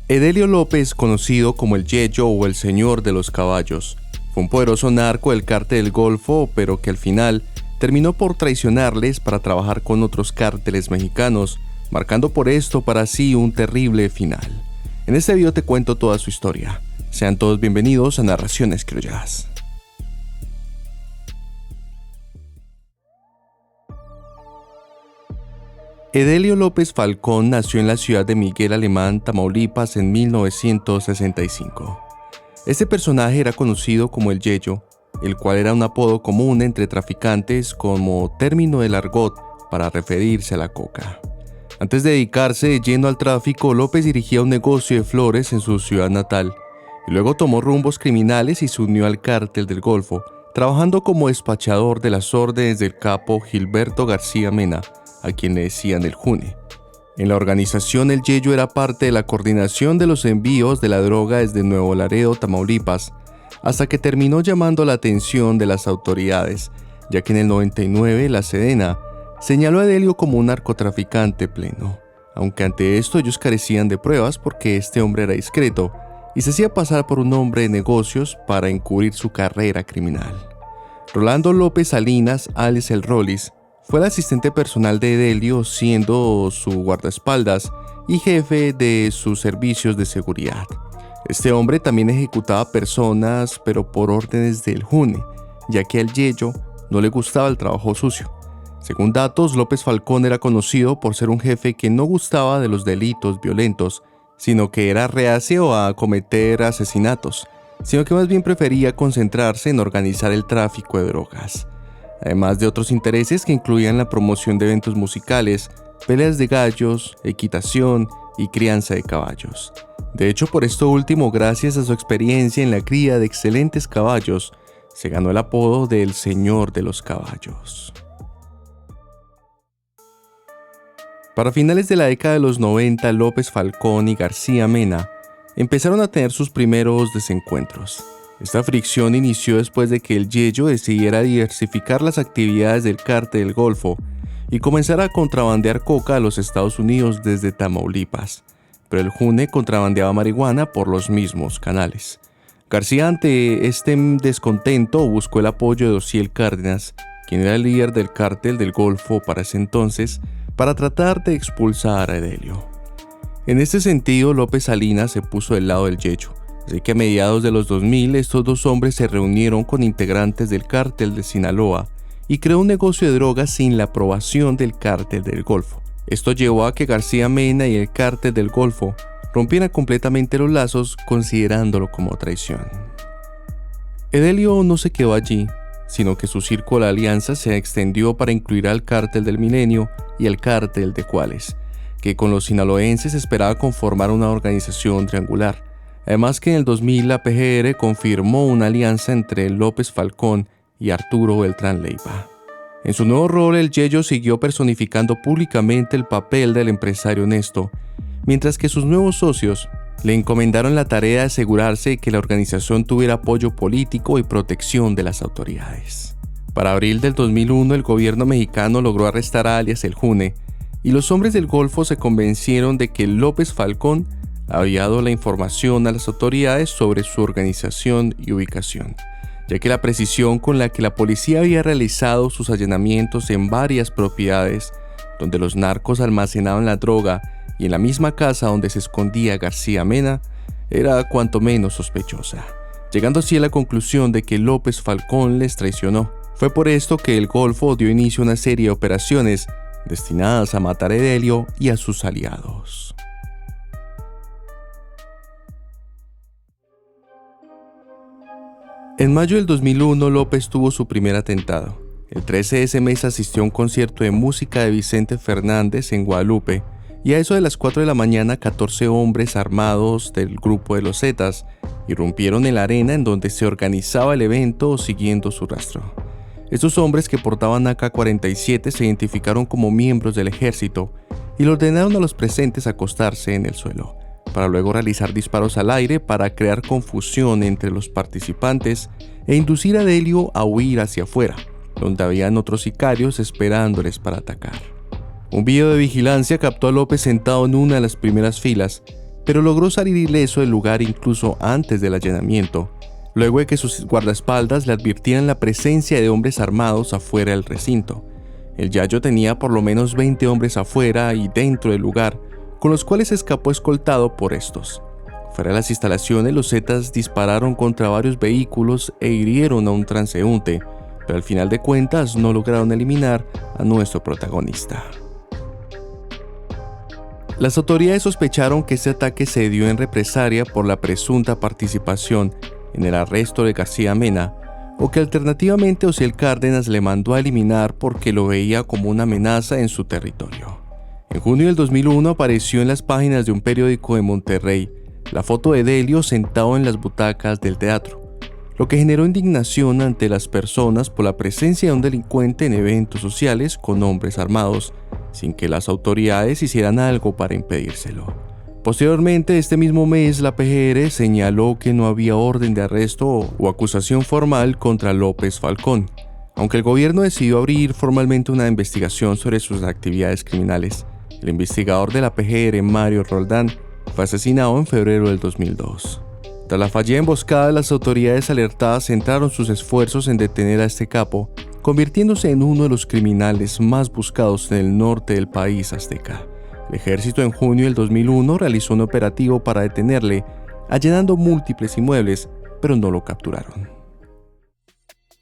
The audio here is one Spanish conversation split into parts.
Edelio López, conocido como el Yeyo o el Señor de los Caballos, fue un poderoso narco del Cártel del Golfo, pero que al final terminó por traicionarles para trabajar con otros cárteles mexicanos, marcando por esto para sí un terrible final. En este video te cuento toda su historia. Sean todos bienvenidos a Narraciones Criollas. Edelio López Falcón nació en la ciudad de Miguel Alemán, Tamaulipas, en 1965. Este personaje era conocido como el Yeyo, el cual era un apodo común entre traficantes como término del argot para referirse a la coca. Antes de dedicarse de lleno al tráfico, López dirigía un negocio de flores en su ciudad natal, y luego tomó rumbos criminales y se unió al Cártel del Golfo, trabajando como despachador de las órdenes del capo Gilberto García Mena, a quien le decían el June. En la organización, el Yeyo era parte de la coordinación de los envíos de la droga desde Nuevo Laredo, Tamaulipas, hasta que terminó llamando la atención de las autoridades, ya que en el 99 la Sedena señaló a Edelio como un narcotraficante pleno, aunque ante esto ellos carecían de pruebas porque este hombre era discreto y se hacía pasar por un hombre de negocios para encubrir su carrera criminal. Rolando López Salinas, alias el Rollis, fue el asistente personal de Edelio, siendo su guardaespaldas y jefe de sus servicios de seguridad. Este hombre también ejecutaba personas, pero por órdenes del June, ya que al Yeyo no le gustaba el trabajo sucio. Según datos, López Falcón era conocido por ser un jefe que no gustaba de los delitos violentos, sino que era reacio a cometer asesinatos, sino que más bien prefería concentrarse en organizar el tráfico de drogas, además de otros intereses que incluían la promoción de eventos musicales, peleas de gallos, equitación y crianza de caballos. De hecho, por esto último, gracias a su experiencia en la cría de excelentes caballos, se ganó el apodo de el Señor de los Caballos. Para finales de la década de los 90, López Falcón y García Mena empezaron a tener sus primeros desencuentros. Esta fricción inició después de que el Yeyo decidiera diversificar las actividades del Cártel del Golfo y comenzara a contrabandear coca a los Estados Unidos desde Tamaulipas, pero el June contrabandeaba marihuana por los mismos canales. García, ante este descontento, buscó el apoyo de Osiel Cárdenas, quien era el líder del Cártel del Golfo para ese entonces, para tratar de expulsar a Edelio. En este sentido, López Salinas se puso del lado del Yeyo, así que a mediados de los 2000 estos dos hombres se reunieron con integrantes del Cártel de Sinaloa y creó un negocio de drogas sin la aprobación del Cártel del Golfo. Esto llevó a que García Mena y el Cártel del Golfo rompieran completamente los lazos, considerándolo como traición. Edelio no se quedó allí, sino que su círculo de alianzas se extendió para incluir al Cártel del Milenio y al Cártel de Cuales, que con los sinaloenses esperaba conformar una organización triangular. Además que en el 2000 la PGR confirmó una alianza entre López Falcón y Arturo Beltrán Leiva. En su nuevo rol, el Yeyo siguió personificando públicamente el papel del empresario honesto, mientras que sus nuevos socios le encomendaron la tarea de asegurarse de que la organización tuviera apoyo político y protección de las autoridades. Para abril del 2001, el gobierno mexicano logró arrestar a alias el June, y los hombres del Golfo se convencieron de que López Falcón había dado la información a las autoridades sobre su organización y ubicación, ya que la precisión con la que la policía había realizado sus allanamientos en varias propiedades donde los narcos almacenaban la droga y en la misma casa donde se escondía García Mena era cuanto menos sospechosa, llegando así a la conclusión de que López Falcón les traicionó. Fue por esto que el Golfo dio inicio a una serie de operaciones destinadas a matar a Edelio y a sus aliados. En mayo del 2001, López tuvo su primer atentado. El 13 de ese mes asistió a un concierto de música de Vicente Fernández en Guadalupe, y a eso de las 4 de la mañana 14 hombres armados del grupo de los Zetas irrumpieron en la arena en donde se organizaba el evento siguiendo su rastro. Estos hombres, que portaban AK-47, se identificaron como miembros del ejército y le ordenaron a los presentes acostarse en el suelo, para luego realizar disparos al aire para crear confusión entre los participantes e inducir a Edelio a huir hacia afuera, donde habían otros sicarios esperándoles para atacar. Un video de vigilancia captó a López sentado en una de las primeras filas, pero logró salir ileso del lugar incluso antes del allanamiento, luego de que sus guardaespaldas le advirtieran la presencia de hombres armados afuera del recinto. El Yayo tenía por lo menos 20 hombres afuera y dentro del lugar, con los cuales escapó escoltado por estos. Fuera de las instalaciones, los Zetas dispararon contra varios vehículos e hirieron a un transeúnte, pero al final de cuentas no lograron eliminar a nuestro protagonista. Las autoridades sospecharon que este ataque se dio en represalia por la presunta participación en el arresto de García Mena, o que alternativamente Osiel Cárdenas le mandó a eliminar porque lo veía como una amenaza en su territorio. En junio del 2001 apareció en las páginas de un periódico de Monterrey la foto de Delio sentado en las butacas del teatro, lo que generó indignación ante las personas por la presencia de un delincuente en eventos sociales con hombres armados, sin que las autoridades hicieran algo para impedírselo. Posteriormente, este mismo mes, la PGR señaló que no había orden de arresto o acusación formal contra López Falcón, aunque el gobierno decidió abrir formalmente una investigación sobre sus actividades criminales. El investigador de la PGR, Mario Roldán, fue asesinado en febrero del 2002. Tras la fallida emboscada, las autoridades alertadas centraron sus esfuerzos en detener a este capo, convirtiéndose en uno de los criminales más buscados en el norte del país azteca. El ejército en junio del 2001 realizó un operativo para detenerle, allanando múltiples inmuebles, pero no lo capturaron.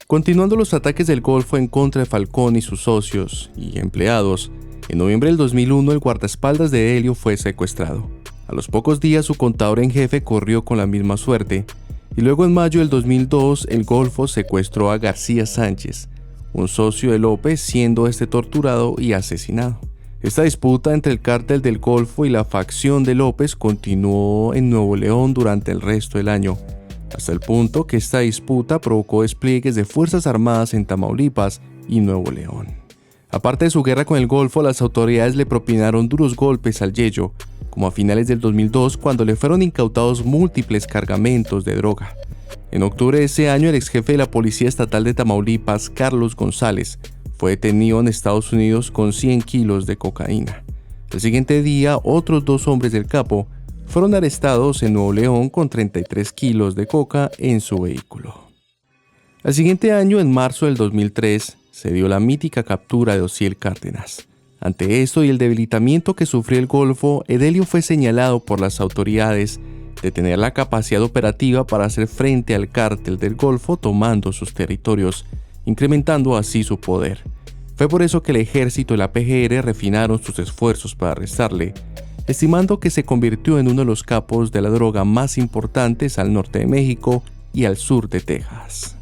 Continuando los ataques del Golfo en contra de Falcón y sus socios y empleados, en noviembre del 2001 el guardaespaldas de Delio fue secuestrado. A los pocos días su contador en jefe corrió con la misma suerte, y luego en mayo del 2002 el Golfo secuestró a García Sánchez, un socio de López, siendo este torturado y asesinado. Esta disputa entre el cártel del Golfo y la facción de López continuó en Nuevo León durante el resto del año, hasta el punto que esta disputa provocó despliegues de fuerzas armadas en Tamaulipas y Nuevo León. Aparte de su guerra con el Golfo, las autoridades le propinaron duros golpes al Yello, como a finales del 2002 cuando le fueron incautados múltiples cargamentos de droga. En octubre de ese año, el exjefe de la Policía Estatal de Tamaulipas, Carlos González, fue detenido en Estados Unidos con 100 kilos de cocaína. El siguiente día, otros 2 hombres del capo fueron arrestados en Nuevo León con 33 kilos de coca en su vehículo. Al siguiente año, en marzo del 2003, se dio la mítica captura de Osiel Cárdenas. Ante esto y el debilitamiento que sufrió el Golfo, Delio fue señalado por las autoridades de tener la capacidad operativa para hacer frente al cártel del Golfo tomando sus territorios, incrementando así su poder. Fue por eso que el ejército y la PGR refinaron sus esfuerzos para arrestarle, estimando que se convirtió en uno de los capos de la droga más importantes al norte de México y al sur de Texas.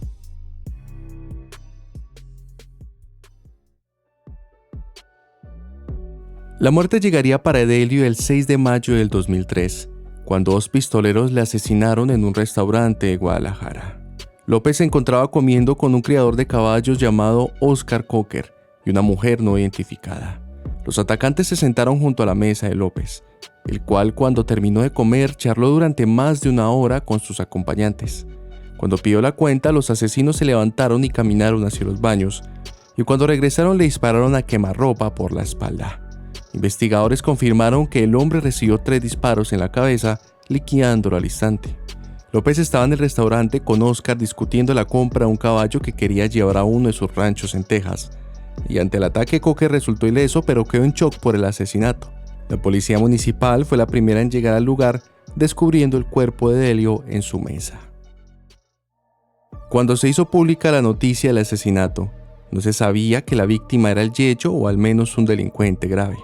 La muerte llegaría para Delio el 6 de mayo del 2003, cuando 2 pistoleros le asesinaron en un restaurante de Guadalajara. López se encontraba comiendo con un criador de caballos llamado Oscar Cocker y una mujer no identificada. Los atacantes se sentaron junto a la mesa de López, el cual cuando terminó de comer charló durante más de 1 hora con sus acompañantes. Cuando pidió la cuenta, los asesinos se levantaron y caminaron hacia los baños, y cuando regresaron le dispararon a quemarropa por la espalda. Investigadores confirmaron que el hombre recibió 3 disparos en la cabeza, liquidándolo al instante. López estaba en el restaurante con Oscar discutiendo la compra de un caballo que quería llevar a uno de sus ranchos en Texas, y ante el ataque Cocker resultó ileso pero quedó en shock por el asesinato. La policía municipal fue la primera en llegar al lugar, descubriendo el cuerpo de Delio en su mesa. Cuando se hizo pública la noticia del asesinato, no se sabía que la víctima era el Yello o al menos un delincuente grave.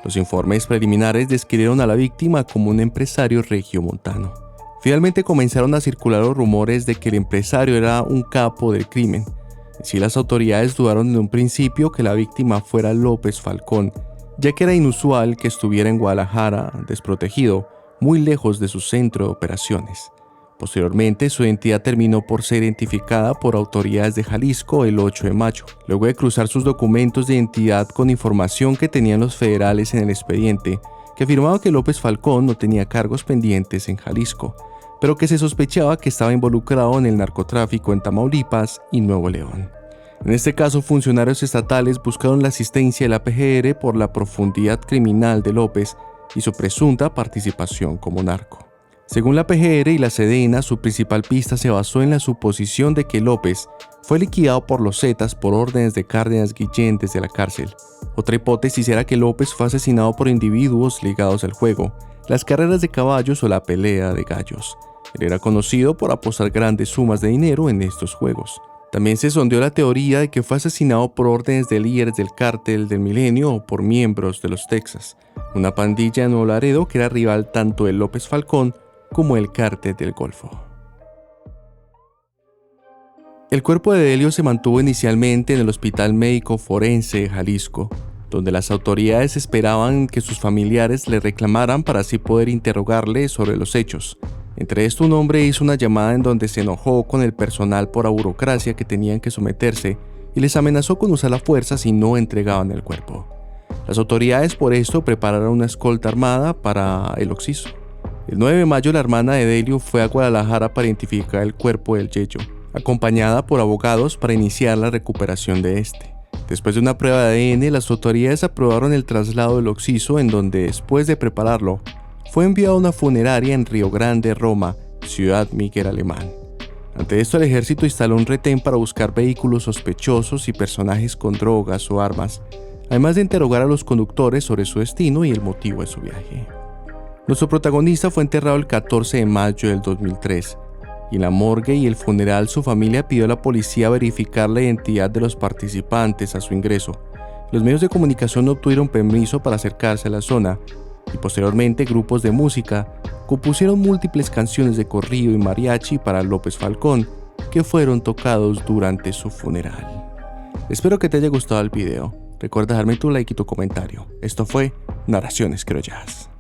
Los informes preliminares describieron a la víctima como un empresario regiomontano. Finalmente comenzaron a circular los rumores de que el empresario era un capo del crimen. Así las autoridades dudaron en un principio que la víctima fuera López Falcón, ya que era inusual que estuviera en Guadalajara, desprotegido, muy lejos de su centro de operaciones. Posteriormente, su identidad terminó por ser identificada por autoridades de Jalisco el 8 de mayo, luego de cruzar sus documentos de identidad con información que tenían los federales en el expediente, que afirmaba que López Falcón no tenía cargos pendientes en Jalisco, pero que se sospechaba que estaba involucrado en el narcotráfico en Tamaulipas y Nuevo León. En este caso, funcionarios estatales buscaron la asistencia de la PGR por la profundidad criminal de López, y su presunta participación como narco. Según la PGR y la Sedena, su principal pista se basó en la suposición de que López fue liquidado por los Zetas por órdenes de Cárdenas Guillén desde la cárcel. Otra hipótesis era que López fue asesinado por individuos ligados al juego, las carreras de caballos o la pelea de gallos. Él era conocido por apostar grandes sumas de dinero en estos juegos. También se sondeó la teoría de que fue asesinado por órdenes de líderes del Cártel del Milenio o por miembros de los Texas, una pandilla de Nuevo Laredo que era rival tanto de López Falcón como el Cártel del Golfo. El cuerpo de Delio se mantuvo inicialmente en el Hospital Médico Forense de Jalisco, donde las autoridades esperaban que sus familiares le reclamaran para así poder interrogarle sobre los hechos. Entre esto, un hombre hizo una llamada en donde se enojó con el personal por la burocracia que tenían que someterse y les amenazó con usar la fuerza si no entregaban el cuerpo. Las autoridades por esto prepararon una escolta armada para el occiso. El 9 de mayo la hermana de Delio fue a Guadalajara para identificar el cuerpo del Yeyo, acompañada por abogados para iniciar la recuperación de este. Después de una prueba de ADN, las autoridades aprobaron el traslado del occiso, en donde después de prepararlo, fue enviado a una funeraria en Río Grande, Roma, Ciudad Miguel Alemán. Ante esto, el ejército instaló un retén para buscar vehículos sospechosos y personajes con drogas o armas, además de interrogar a los conductores sobre su destino y el motivo de su viaje. Nuestro protagonista fue enterrado el 14 de mayo del 2003, y en la morgue y el funeral su familia pidió a la policía verificar la identidad de los participantes a su ingreso. Los medios de comunicación no obtuvieron permiso para acercarse a la zona, y posteriormente grupos de música compusieron múltiples canciones de corrido y mariachi para López Falcón, que fueron tocados durante su funeral. Espero que te haya gustado el video. Recuerda dejarme tu like y tu comentario. Esto fue Narraciones Criollas.